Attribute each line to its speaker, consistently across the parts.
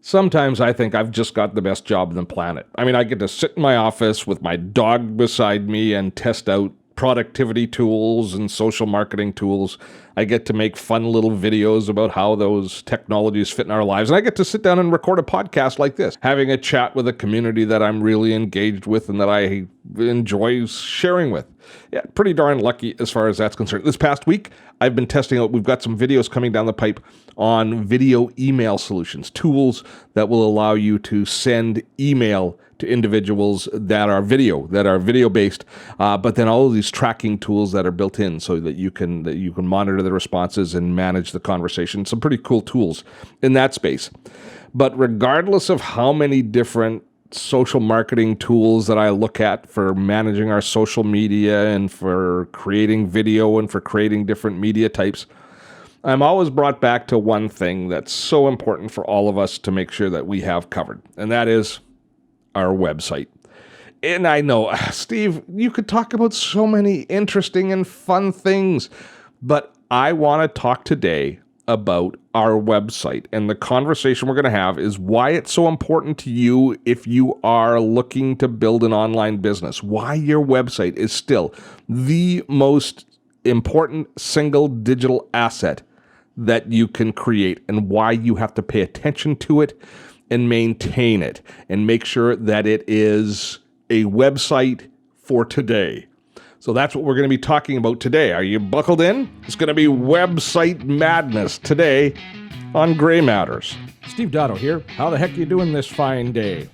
Speaker 1: Sometimes I think I've just got the best job on the planet. I mean, I get to sit in my office with my dog beside me and test out productivity tools and social marketing tools. I get to make fun little videos about how those technologies fit in our lives. And I get to sit down and record a podcast like this, having a chat with a community that I'm really engaged with and that I enjoy sharing with. Yeah, pretty darn lucky as far as that's concerned. This past week, I've been testing out, we've got some videos coming down the pipe on video email solutions, tools that will allow you to send email to individuals that are video based, but then all of these tracking tools that are built in so that you can monitor the responses and manage the conversation. Some pretty cool tools in that space. But regardless of how many different social marketing tools that I look at for managing our social media and for creating video and for creating different media types, I'm always brought back to one thing that's so important for all of us to make sure that we have covered, and that is our website. And I know, Steve, you could talk about so many interesting and fun things, but I want to talk today about our website. And the conversation we're going to have is why it's so important to you if you are looking to build an online business, why your website is still the most important single digital asset that you can create, and why you have to pay attention to it and maintain it and make sure that it is a website for today. So that's what we're going to be talking about today. Are you buckled in? It's going to be website madness today on Gray Matters.
Speaker 2: Steve Dotto here. How the heck are you doing this fine day?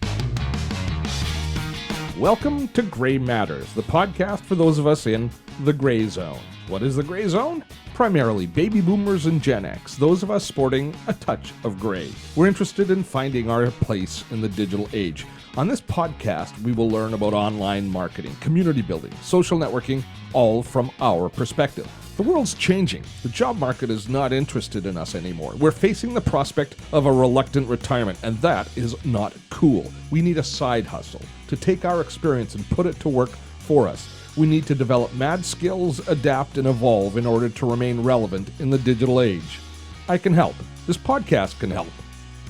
Speaker 2: Welcome to Gray Matters, the podcast for those of us in the gray zone. What is the gray zone? Primarily baby boomers and Gen X, those of us sporting a touch of gray. We're interested in finding our place in the digital age. On this podcast, we will learn about online marketing, community building, social networking, all from our perspective. The world's changing. The job market is not interested in us anymore. We're facing the prospect of a reluctant retirement, and that is not cool. We need a side hustle to take our experience and put it to work for us. We need to develop mad skills, adapt, and evolve in order to remain relevant in the digital age. I can help. This podcast can help.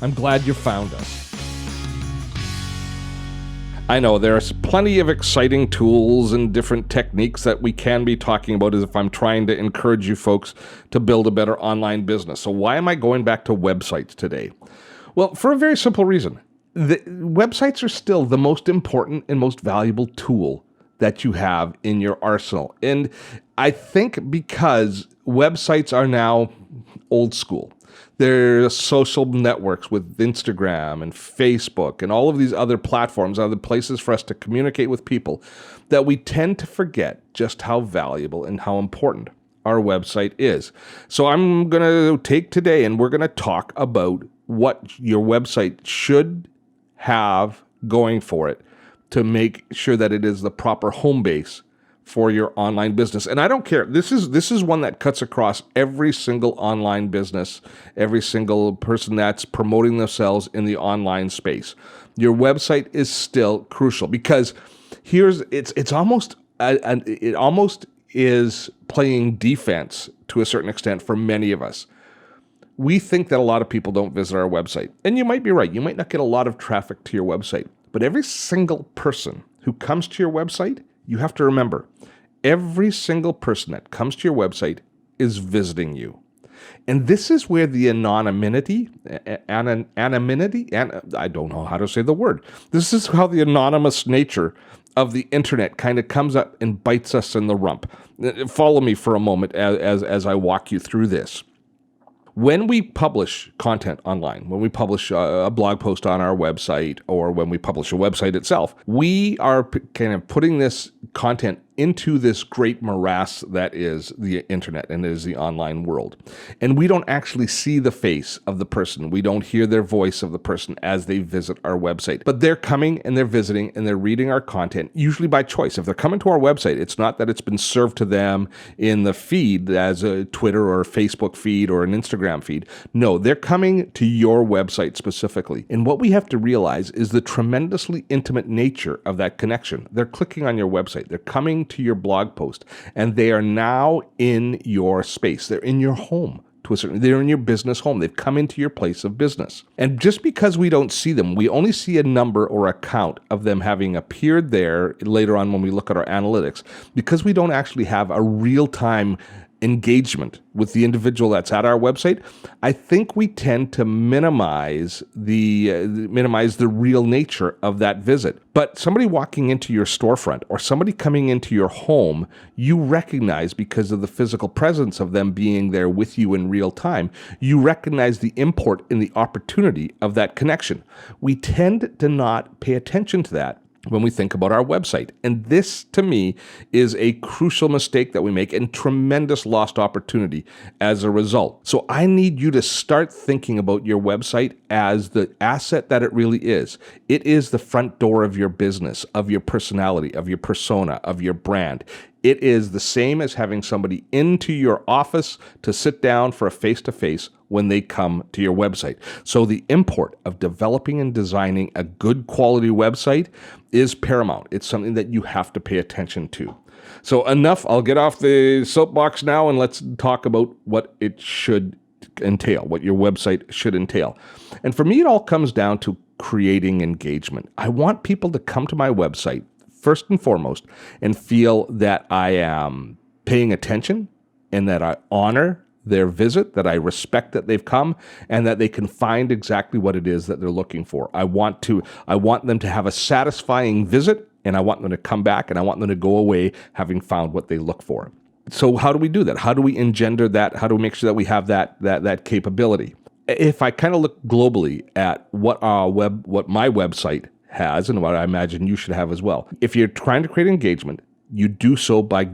Speaker 2: I'm glad you found us.
Speaker 1: I know there's plenty of exciting tools and different techniques that we can be talking about as if I'm trying to encourage you folks to build a better online business. So why am I going back to websites today? Well, for a very simple reason. The websites are still the most important and most valuable tool that you have in your arsenal. And I think because websites are now old school. There's social networks with Instagram and Facebook and all of these other platforms, other places for us to communicate with people, that we tend to forget just how valuable and how important our website is. So I'm going to take today and we're going to talk about what your website should have going for it to make sure that it is the proper home base for your online business. And I don't care. This is one that cuts across every single online business, every single person that's promoting themselves in the online space. Your website is still crucial because it almost is playing defense to a certain extent for many of us. We think that a lot of people don't visit our website. And you might be right. You might not get a lot of traffic to your website. But every single person who comes to your website, you have to remember, every single person that comes to your website is visiting you. And this is where the anonymity, I don't know how to say the word. This is how the anonymous nature of the internet kind of comes up and bites us in the rump. Follow me for a moment as I walk you through this. When we publish content online, when we publish a blog post on our website, or when we publish a website itself, we are kind of putting this content into this great morass that is the internet and is the online world. And we don't actually see the face of the person. We don't hear their voice of the person as they visit our website. But they're coming and they're visiting and they're reading our content, usually by choice. If they're coming to our website, it's not that it's been served to them in the feed as a Twitter or a Facebook feed or an Instagram feed. No, they're coming to your website specifically. And what we have to realize is the tremendously intimate nature of that connection. They're clicking on your website. They're coming to your blog post, and they are now in your space. They're in your home
Speaker 2: to a certain, they're in your business home. They've come into your place of business. And just because we don't see them, we only see a number or a count of them having appeared there later on when we look at our analytics, because we don't actually have a real-time engagement with the individual that's at our website. I think we tend to minimize the real nature of that visit. But somebody walking into your storefront or somebody coming into your home, you recognize, because of the physical presence of them being there with you in real time, you recognize the import and the opportunity of that connection. We tend to not pay attention to that when we think about our website. And this, to me, is a crucial mistake that we make and tremendous lost opportunity as a result. So I need you to start thinking about your website as the asset that it really is. It is the front door of your business, of your personality, of your persona, of your brand. It is the same as having somebody into your office to sit down for a face-to-face when they come to your website. So the import of developing and designing a good quality website is paramount. It's something that you have to pay attention to. So enough, I'll get off the soapbox now and let's talk about what it should entail, what your website should entail. And for me, it all comes down to creating engagement. I want people to come to my website first and foremost and feel that I am paying attention and that I honor their visit, that I respect that they've come, and that they can find exactly what it is that they're looking for. I want them to have a satisfying visit, and I want them to come back, and I want them to go away having found what they look for. So how do we do that? How do we engender that? How do we make sure that we have that capability? If I kind of look globally at what my website has and what I imagine you should have as well. If you're trying to create engagement, you do so by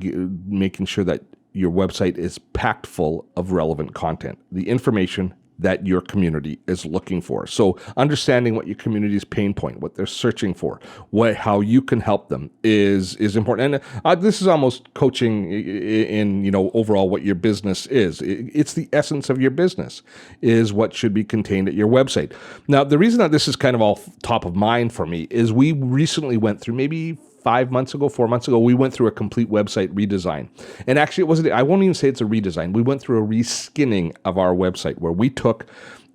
Speaker 2: making sure that your website is packed full of relevant content, the information that your community is looking for. So understanding what your community's pain point, what they're searching for, how you can help them is important. And this is almost coaching in overall what your business is. It's the essence of your business is what should be contained at your website. Now, the reason that this is kind of all top of mind for me is we recently went through maybe 4 months ago, we went through a complete website redesign. And actually, I won't even say it's a redesign. We went through a reskinning of our website where we took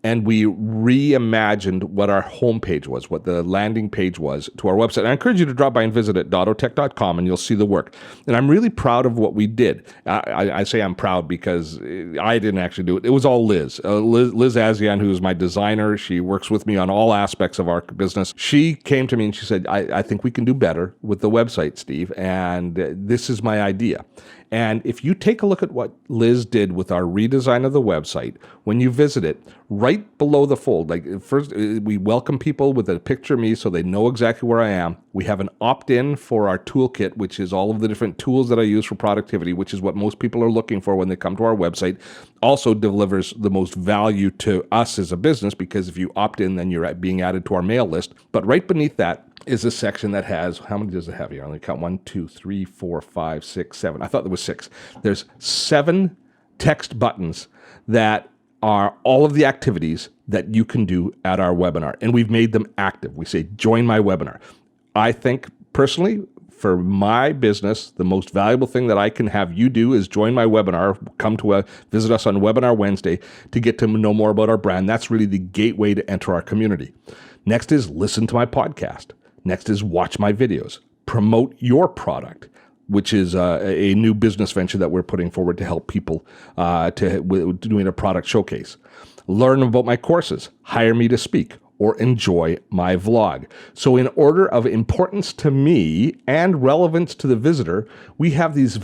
Speaker 2: and we reimagined what our homepage was, what the landing page was to our website. And I encourage you to drop by and visit at dototech.com and you'll see the work. And I'm really proud of what we did. I say I'm proud because I didn't actually do it. It was all Liz. Liz Azian, who is my designer. She works with me on all aspects of our business. She came to me and she said, I think we can do better with the website, Steve, and this is my idea. And if you take a look at what Liz did with our redesign of the website, when you visit it, right below the fold, like first, we welcome people with a picture of me so they know exactly where I am. We have an opt-in for our toolkit, which is all of the different tools that I use for productivity, which is what most people are looking for when they come to our website. Also delivers the most value to us as a business because if you opt in, then you're being added to our mail list. But right beneath that is a section that has, how many does it have here? I only count 1, 2, 3, 4, 5, 6, 7. I thought there was 6. There's 7 text buttons that are all of the activities that you can do at our webinar. And we've made them active. We say, join my webinar. I think personally, for my business, the most valuable thing that I can have you do is join my webinar, visit us on Webinar Wednesday to get to know more about our brand. That's really the gateway to enter our community. Next is listen to my podcast. Next is watch my videos, promote your product, which is a new business venture that we're putting forward to help people doing a product showcase. Learn about my courses, hire me to speak, or enjoy my vlog. So in order of importance to me and relevance to the visitor, we have these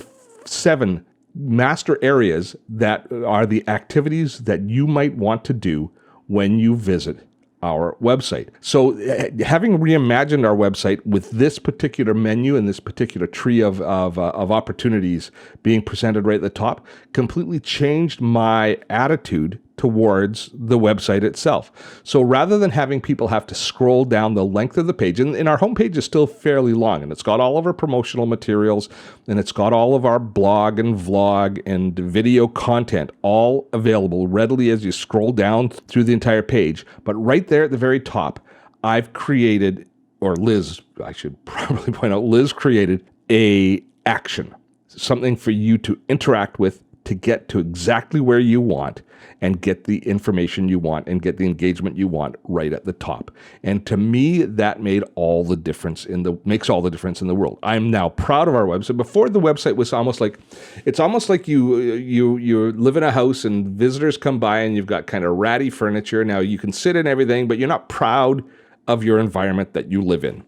Speaker 2: 7 master areas that are the activities that you might want to do when you visit our website. So having reimagined our website with this particular menu and this particular tree of opportunities being presented right at the top completely changed my attitude towards the website itself. So rather than having people have to scroll down the length of the page, and our homepage is still fairly long, and it's got all of our promotional materials, and it's got all of our blog and vlog and video content all available readily as you scroll down through the entire page. But right there at the very top, I've created, or Liz, I should probably point out, Liz created a action, something for you to interact with,
Speaker 1: to get to exactly where you want and get the information you want and get the engagement you want right at the top. And to me, that makes all the difference in the world. I'm now proud of our website. Before, the website was almost like you live in a house and visitors come by and you've got kind of ratty furniture. Now you can sit in everything, but you're not proud of your environment that you live in.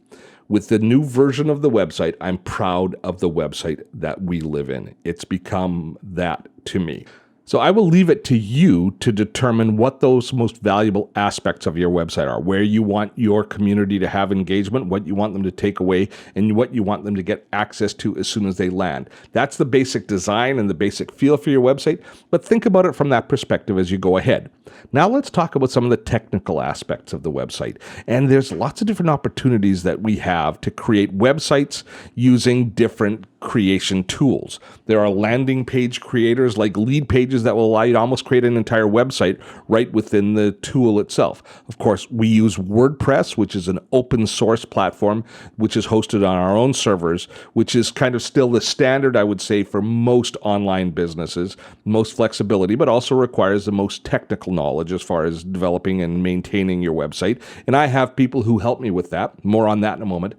Speaker 1: With the new version of the website, I'm proud of the website that we live in. It's become that to me. So I will leave it to you to determine what those most valuable aspects of your website are, where you want your community to have engagement, what you want them to take away, and what you want them to get access to as soon as they land. That's the basic design and the basic feel for your website, but think about it from that perspective as you go ahead. Now let's talk about some of the technical aspects of the website. And there's lots of different opportunities that we have to create websites using different creation tools. There are landing page creators like lead pages that will allow you to almost create an entire website right within the tool itself. Of course, we use WordPress, which is an open source platform, which is hosted on our own servers, which is kind of still the standard, I would say, for most online businesses, most flexibility, but also requires the most technical knowledge as far as developing and maintaining your website. And I have people who help me with that. More on that in a moment.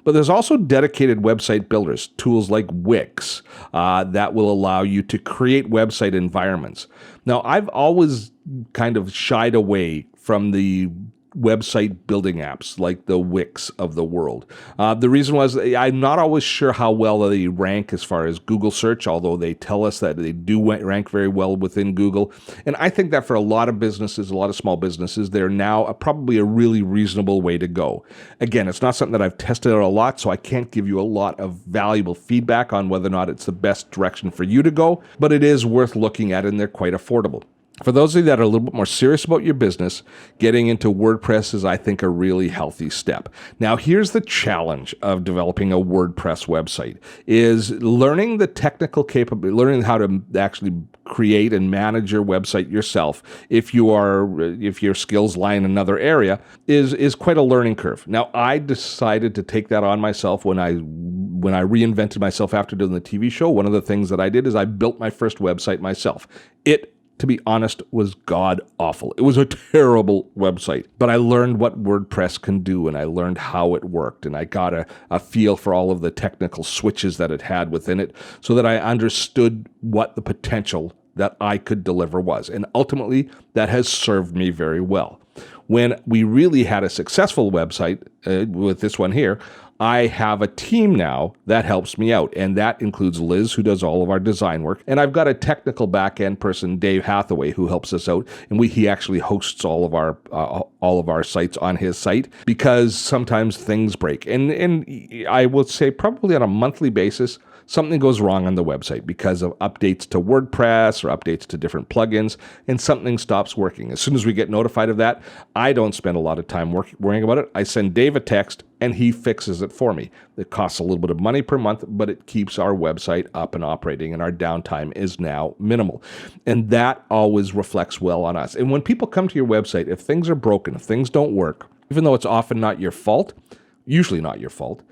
Speaker 1: But there's also dedicated website builders, tools like Wix, that will allow you to create website environments. Now, I've always kind of shied away from the website building apps like the Wix of the world. The reason was I'm not always sure how well they rank as far as Google search, although they tell us that they do rank very well within Google. And I think that for a lot of businesses, a lot of small businesses, they're now probably a really reasonable way to go. Again, it's not something that I've tested out a lot, so I can't give you a lot of valuable feedback on whether or not it's the best direction for you to go, but it is worth looking at and they're quite affordable. For those of you that are a little bit more serious about your business, getting into WordPress is, I think, a really healthy step. Now, here's the challenge of developing a WordPress website, is learning the technical capability, learning how to actually create and manage your website yourself, if your skills lie in another area, is quite a learning curve. Now, I decided to take that on myself when I reinvented myself after doing the TV show. One of the things that I did is I built my first website myself. It, to be honest, was god awful. It was a terrible website, but I learned what WordPress can do and I learned how it worked and I got a feel for all of the technical switches that it had within it so that I understood what the potential that I could deliver was. And ultimately, that has served me very well. When we really had a successful website with this one here, I have a team now that helps me out, and that includes Liz, who does all of our design work, and I've got a technical back-end person, Dave Hathaway, who helps us out, and he actually hosts all of our sites on his site because sometimes things break, and I would say probably on a monthly basis, something goes wrong on the website because of updates to WordPress or updates to different plugins, and something stops working. As soon as we get notified of that, I don't spend a lot of time worrying about it. I send Dave a text, and he fixes it for me. It costs a little bit of money per month, but it keeps our website up and operating, and our downtime is now minimal. And that always reflects well on us. And when people come to your website, if things are broken, if things don't work, even though it's often not your fault, usually not your fault,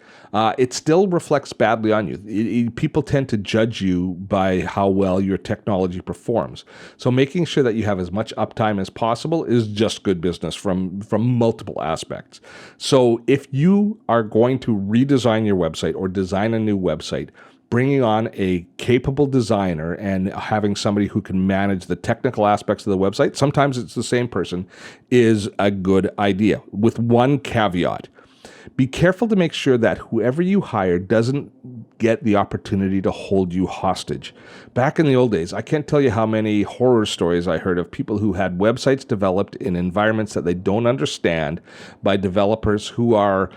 Speaker 1: it still reflects badly on you. People tend to judge you by how well your technology performs. So making sure that you have as much uptime as possible is just good business from multiple aspects. So if you are going to redesign your website or design a new website, bringing on a capable designer and having somebody who can manage the technical aspects of the website, sometimes it's the same person, is a good idea, with one caveat. Be careful to make sure that whoever you hire doesn't get the opportunity to hold you hostage. Back in the old days, I can't tell you how many horror stories I heard of people who had websites developed in environments that they don't understand by developers who are,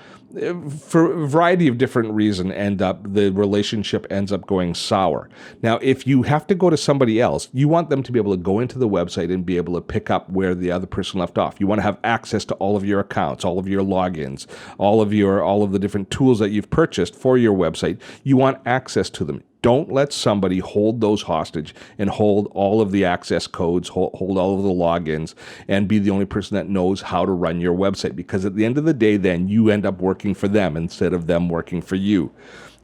Speaker 1: for a variety of different reasons, the relationship ends up going sour. Now, if you have to go to somebody else, you want them to be able to go into the website and be able to pick up where the other person left off. You want to have access to all of your accounts, all of your logins, all of the different tools that you've purchased for your website. You want access to them. Don't let somebody hold those hostage and hold all of the access codes, hold all of the logins, and be the only person that knows how to run your website. Because at the end of the day, then you end up working for them instead of them working for you.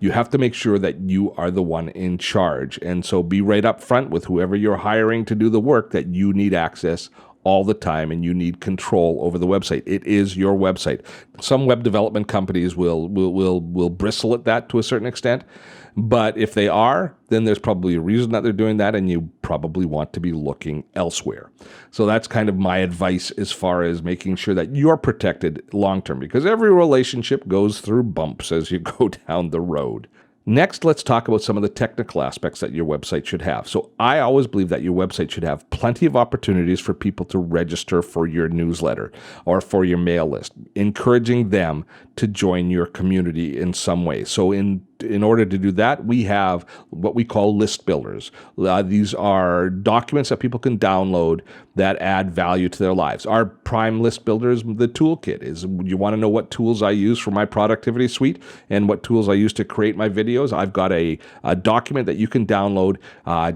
Speaker 1: You have to make sure that you are the one in charge. And so be right up front with whoever you're hiring to do the work that you need access all the time and you need control over the website. It is your website. Some web development companies will bristle at that to a certain extent. But if they are, then there's probably a reason that they're doing that, and you probably want to be looking elsewhere. So that's kind of my advice as far as making sure that you're protected long term, because every relationship goes through bumps as you go down the road. Next, let's talk about some of the technical aspects that your website should have. So I always believe that your website should have plenty of opportunities for people to register for your newsletter or for your mail list, encouraging them to join your community in some way. So in order to do that, we have what we call list builders. These are documents that people can download that add value to their lives. Our prime list builder is the toolkit. You want to know what tools I use for my productivity suite and what tools I use to create my videos? I've got a document that you can download.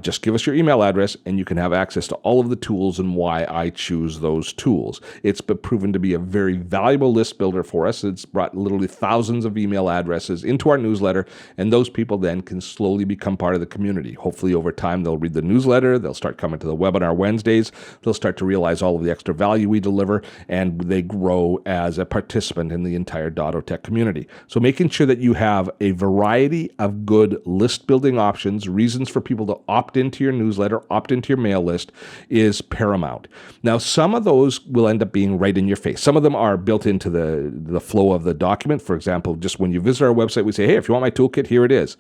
Speaker 1: Just give us your email address and you can have access to all of the tools and why I choose those tools. It's been proven to be a very valuable list builder for us. It's brought literally thousands of email addresses into our newsletter, and those people then can slowly become part of the community. Hopefully over time, they'll read the newsletter, they'll start coming to the webinar Wednesdays, they'll start to realize all of the extra value we deliver, and they grow as a participant in the entire Dottotech community. So making sure that you have a variety of good list building options, reasons for people to opt into your newsletter, opt into your mail list is paramount. Now, some of those will end up being right in your face. Some of them are built into the flow of the document. For example, just when you visit our website, we say, hey, if you want my toolkit, here it is.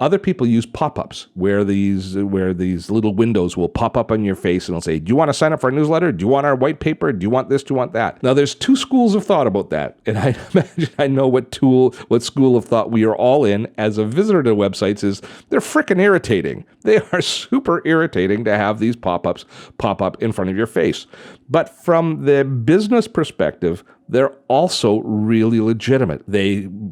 Speaker 1: Other people use pop-ups where these little windows will pop up on your face and they'll say, do you want to sign up for our newsletter? Do you want our white paper? Do you want this? Do you want that? Now, there's two schools of thought about that. And I imagine I know what school of thought we are all in as a visitor to websites is they're freaking irritating. They are super irritating to have these pop-ups pop up in front of your face. But from the business perspective, they're also really legitimate.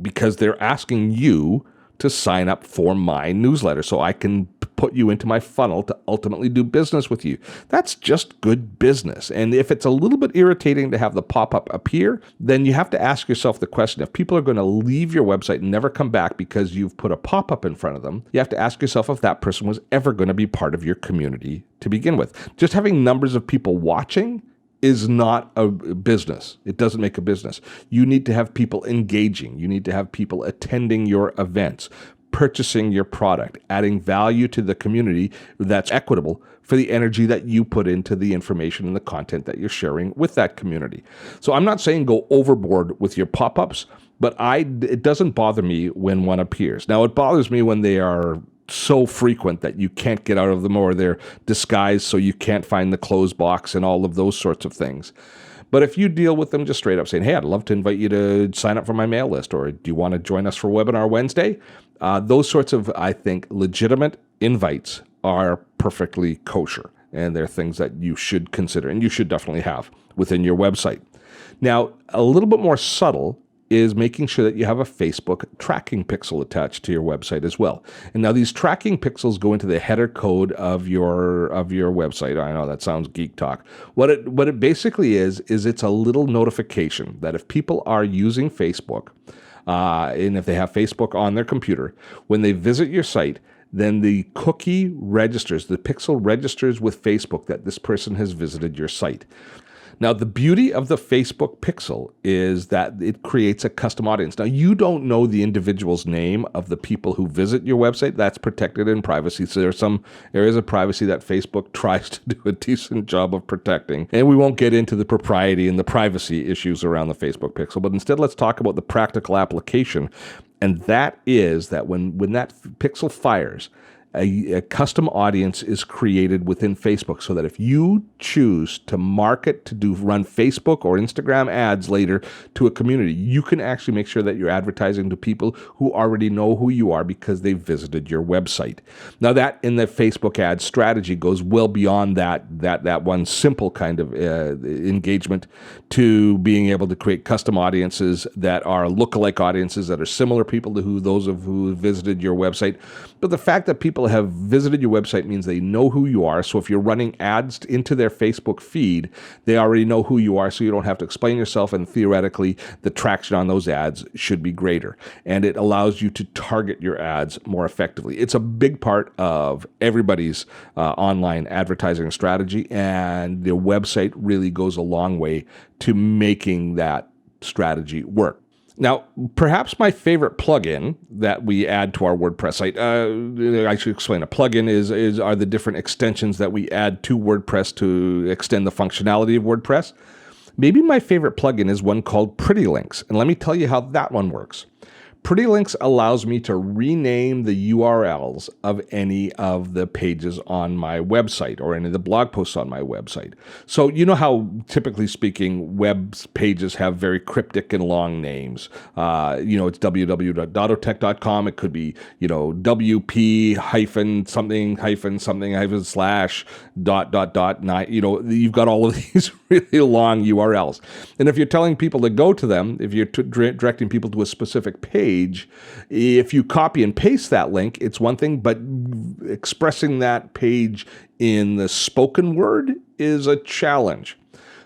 Speaker 1: Because they're asking you to sign up for my newsletter so I can put you into my funnel to ultimately do business with you. That's just good business. And if it's a little bit irritating to have the pop-up appear, then you have to ask yourself the question, if people are going to leave your website and never come back because you've put a pop-up in front of them, you have to ask yourself if that person was ever going to be part of your community to begin with. Just having numbers of people watching is not a business. It doesn't make a business. You need to have people engaging. You need to have people attending your events, purchasing your product, adding value to the community that's equitable for the energy that you put into the information and the content that you're sharing with that community. So I'm not saying go overboard with your pop-ups, but it doesn't bother me when one appears. Now, it bothers me when they are so frequent that you can't get out of them, or they're disguised so you can't find the close box and all of those sorts of things. But if you deal with them just straight up saying, hey, I'd love to invite you to sign up for my mail list, or do you want to join us for Webinar Wednesday? Those sorts of, I think, legitimate invites are perfectly kosher, and they're things that you should consider and you should definitely have within your website. Now, a little bit more subtle is making sure that you have a Facebook tracking pixel attached to your website as well. And now these tracking pixels go into the header code of your website. I know that sounds geek talk. What it basically is it's a little notification that if people are using Facebook, and if they have Facebook on their computer, when they visit your site, then the cookie registers, the pixel registers with Facebook that this person has visited your site. Now, the beauty of the Facebook pixel is that it creates a custom audience. Now, you don't know the individual's name of the people who visit your website. That's protected in privacy. So there are some areas of privacy that Facebook tries to do a decent job of protecting. And we won't get into the propriety and the privacy issues around the Facebook pixel. But instead, let's talk about the practical application. And that is that when that pixel fires, a custom audience is created within Facebook, so that if you choose to market to run Facebook or Instagram ads later to a community, you can actually make sure that you're advertising to people who already know who you are because they visited your website. Now, that in the Facebook ad strategy goes well beyond that one simple kind of engagement to being able to create custom audiences that are lookalike audiences that are similar people to those who visited your website. But the fact that people
Speaker 2: people have visited your website means they know who you are. So if you're running ads into their Facebook feed, they already know who you are, so you don't have to explain yourself, and theoretically, the traction on those ads should be greater. And it allows you to target your ads more effectively. It's a big part of everybody's online advertising strategy, and the website really goes a long way to making that strategy work. Now, perhaps my favorite plugin that we add to our WordPress site, I should explain. A plugin are the different extensions that we add to WordPress to extend the functionality of WordPress. Maybe my favorite plugin is one called Pretty Links, and let me tell you how that one works. Pretty Links allows me to rename the URLs of any of the pages on my website or any of the blog posts on my website. So you know how, typically speaking, web pages have very cryptic and long names. It's www.dottotech.com. It could be, WP hyphen something hyphen something hyphen slash ... You've got all of these really long URLs. And if you're telling people to go to them, if you're directing people to a specific page, if you copy and paste that link, it's one thing, but expressing that page in the spoken word is a challenge.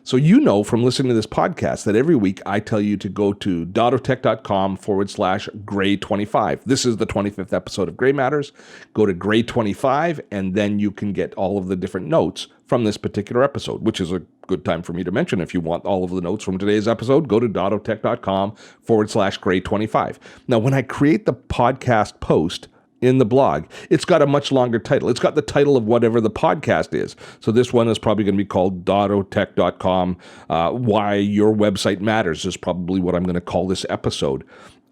Speaker 2: So from listening to this podcast that every week I tell you to go to dottotech.com/Gray25. This is the 25th episode of Gray Matters. Go to Gray25, and then you can get all of the different notes from this particular episode, which is a good time for me to mention. If you want all of the notes from today's episode, go to dottotech.com/Gray25. Now, when I create the podcast post in the blog, it's got a much longer title. It's got the title of whatever the podcast is. So this one is probably going to be called dottotech.com. Why Your Website Matters is probably what I'm going to call this episode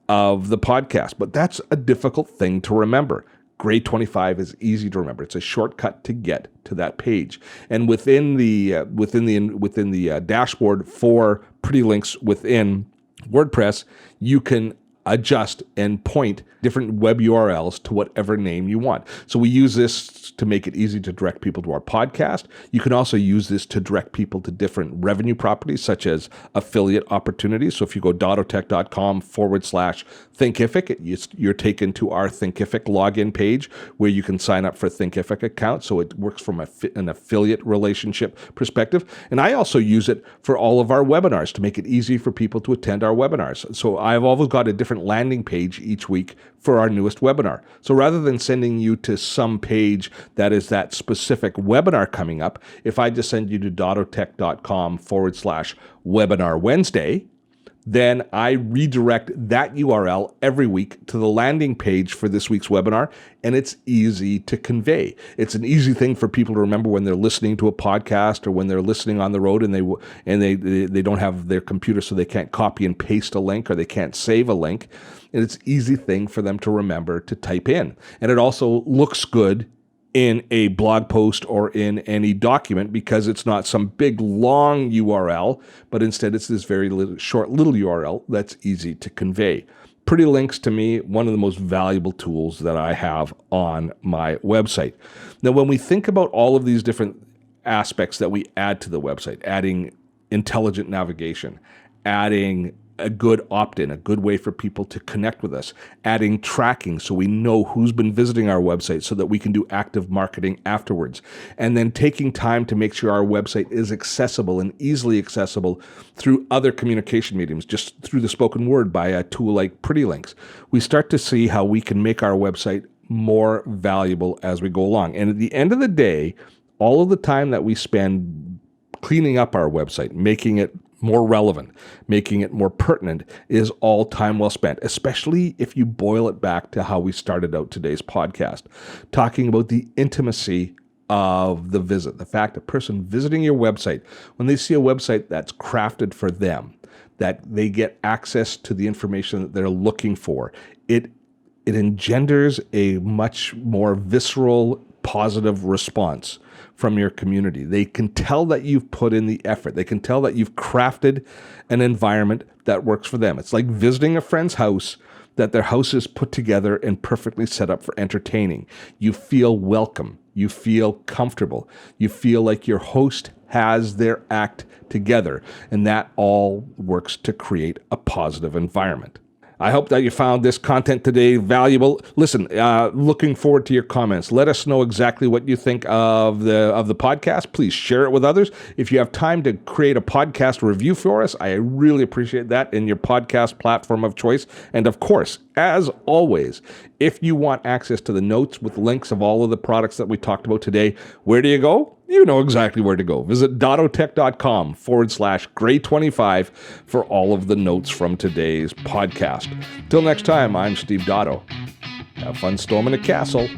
Speaker 2: of the podcast. But that's a difficult thing to remember. Grade 25 is easy to remember. It's a shortcut to get to that page. And within the dashboard for Pretty Links within WordPress, you can adjust and point different web URLs to whatever name you want. So we use this to make it easy to direct people to our podcast. You can also use this to direct people to different revenue properties, such as affiliate opportunities. So if you go dottotech.com/Thinkific, you're taken to our Thinkific login page where you can sign up for a Thinkific account. So it works from an affiliate relationship perspective. And I also use it for all of our webinars to make it easy for people to attend our webinars. So I've always got a different landing page each week for our newest webinar. So rather than sending you to some page that is that specific webinar coming up, if I just send you to dottotech.com/Webinar Wednesday, then I redirect that URL every week to the landing page for this week's webinar, and it's easy to convey. It's an easy thing for people to remember when they're listening to a podcast or when they're listening on the road and they don't have their computer, so they can't copy and paste a link or they can't save a link. And it's an easy thing for them to remember to type in. And it also looks good in a blog post or in any document because it's not some big long URL, but instead it's this very short little URL that's easy to convey. Pretty Links, to me, one of the most valuable tools that I have on my website. Now, when we think about all of these different aspects that we add to the website, adding intelligent navigation, adding a good opt-in, a good way for people to connect with us, adding tracking so we know who's been visiting our website so that we can do active marketing afterwards, and then taking time to make sure our website is accessible and easily accessible through other communication mediums, just through the spoken word by a tool like Pretty Links. We start to see how we can make our website more valuable as we go along. And at the end of the day, all of the time that we spend cleaning up our website, making it more relevant, making it more pertinent, is all time well spent, especially if you boil it back to how we started out today's podcast, talking about the intimacy of the visit, the fact a person visiting your website, when they see a website that's crafted for them, that they get access to the information that they're looking for, it engenders a much more visceral, positive response from your community. They can tell that you've put in the effort. They can tell that you've crafted an environment that works for them. It's like visiting a friend's house, that their house is put together and perfectly set up for entertaining. You feel welcome. You feel comfortable. You feel like your host has their act together. And that all works to create a positive environment.
Speaker 1: I hope that you found this content today valuable. Listen, looking forward to your comments. Let us know exactly what you think of the podcast. Please share it with others. If you have time to create a podcast review for us, I really appreciate that in your podcast platform of choice. And of course, as always, if you want access to the notes with links of all of the products that we talked about today, where do you go? You know exactly where to go. Visit dottotech.com/Gray25 for all of the notes from today's podcast. Till next time, I'm Steve Dotto. Have fun storming the castle.